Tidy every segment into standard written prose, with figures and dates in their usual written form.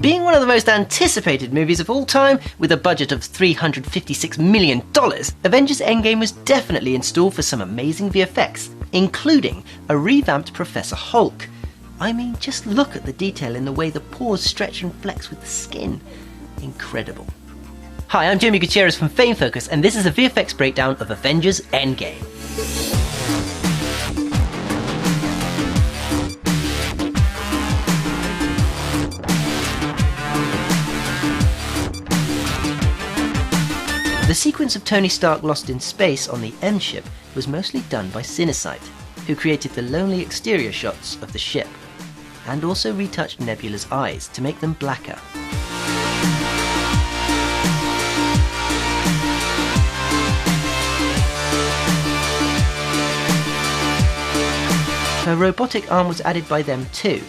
Being one of the most anticipated movies of all time, with a budget of $356 million, Avengers Endgame was definitely in store for some amazing VFX, including a revamped Professor Hulk. I mean, just look at the detail in the way the pores stretch and flex with the skin. Incredible. Hi, I'm Jamie Gutierrez from Fame Focus, and this is a VFX breakdown of Avengers Endgame. The sequence of Tony Stark lost in space on the M ship was mostly done by Cinesite, who created the lonely exterior shots of the ship, and also retouched Nebula's eyes to make them blacker. Her robotic arm was added by them too.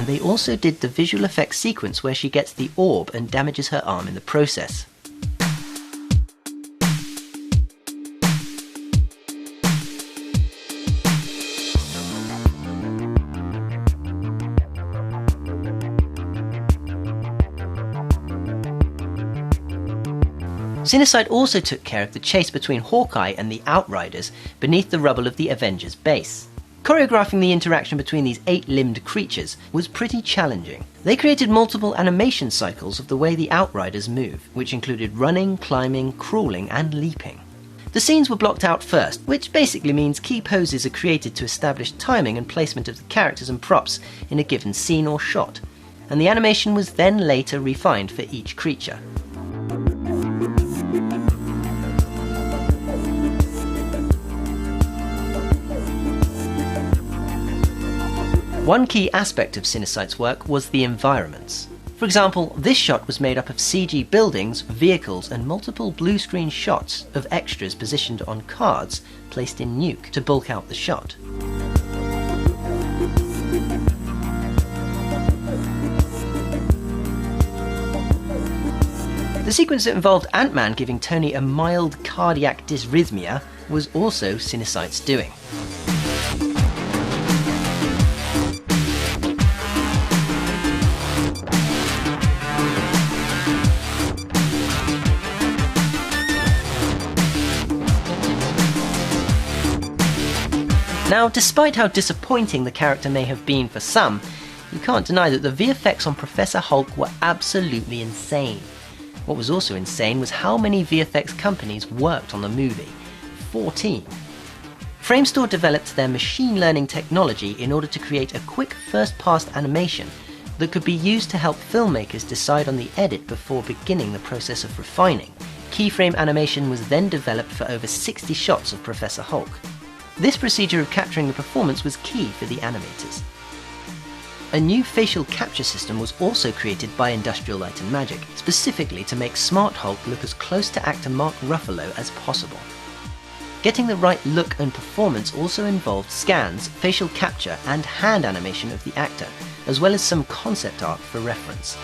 They also did the visual effects sequence where she gets the orb and damages her arm in the process. Cinesite also took care of the chase between Hawkeye and the Outriders beneath the rubble of the Avengers base. Choreographing the interaction between these 8-limbed creatures was pretty challenging. They created multiple animation cycles of the way the Outriders move, which included running, climbing, crawling, and leaping. The scenes were blocked out first, which basically means key poses are created to establish timing and placement of the characters and props in a given scene or shot, and the animation was then later refined for each creature. One key aspect of Cinesite's work was the environments. For example, this shot was made up of CG buildings, vehicles, and multiple blue screen shots of extras positioned on cards placed in nuke to bulk out the shot. The sequence that involved Ant-Man giving Tony a mild cardiac dysrhythmia was also Cinesite's doing. Now, despite how disappointing the character may have been for some, you can't deny that the VFX on Professor Hulk were absolutely insane. What was also insane was how many VFX companies worked on the movie. 14. Framestore developed their machine learning technology in order to create a quick first-pass animation that could be used to help filmmakers decide on the edit before beginning the process of refining. Keyframe animation was then developed for over 60 shots of Professor Hulk. This procedure of capturing the performance was key for the animators. A new facial capture system was also created by Industrial Light and Magic, specifically to make Smart Hulk look as close to actor Mark Ruffalo as possible. Getting the right look and performance also involved scans, facial capture, and hand animation of the actor, as well as some concept art for reference.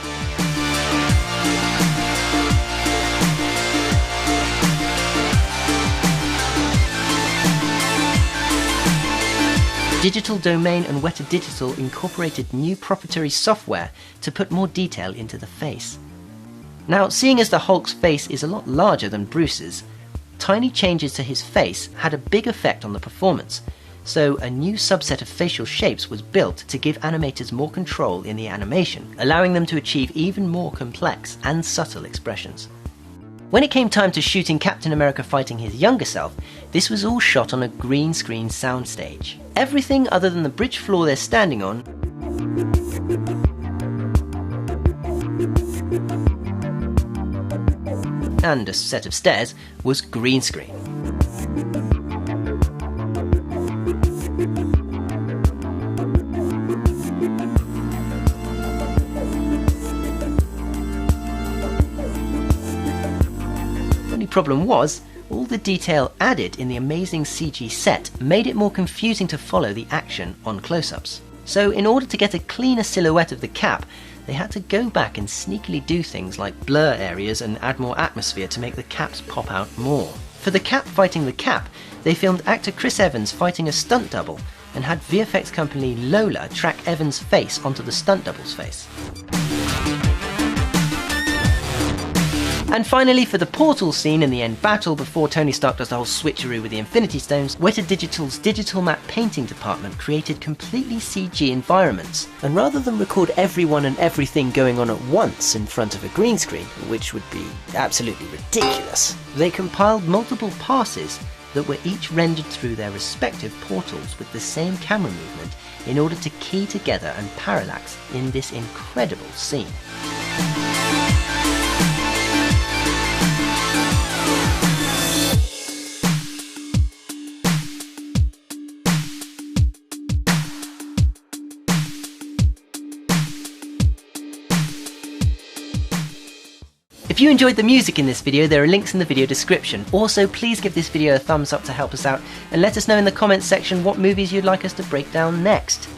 Digital Domain and Weta Digital incorporated new proprietary software to put more detail into the face. Now, seeing as the Hulk's face is a lot larger than Bruce's, tiny changes to his face had a big effect on the performance, so a new subset of facial shapes was built to give animators more control in the animation, allowing them to achieve even more complex and subtle expressions. When it came time to shooting Captain America fighting his younger self, this was all shot on a green screen soundstage. Everything other than the bridge floor they're standing on and a set of stairs was green screen. Problem was, all the detail added in the amazing CG set made it more confusing to follow the action on close-ups. So in order to get a cleaner silhouette of the cap, they had to go back and sneakily do things like blur areas and add more atmosphere to make the caps pop out more. For the Cap fighting the Cap, they filmed actor Chris Evans fighting a stunt double and had VFX company Lola track Evans' face onto the stunt double's face. And finally, for the portal scene in the end battle, before Tony Stark does the whole switcheroo with the Infinity Stones, Weta Digital's digital matte painting department created completely CG environments. And rather than record everyone and everything going on at once in front of a green screen, which would be absolutely ridiculous, they compiled multiple passes that were each rendered through their respective portals with the same camera movement in order to key together and parallax in this incredible scene. If you enjoyed the music in this video, there are links in the video description. Also, please give this video a thumbs up to help us out, and let us know in the comments section what movies you'd like us to break down next.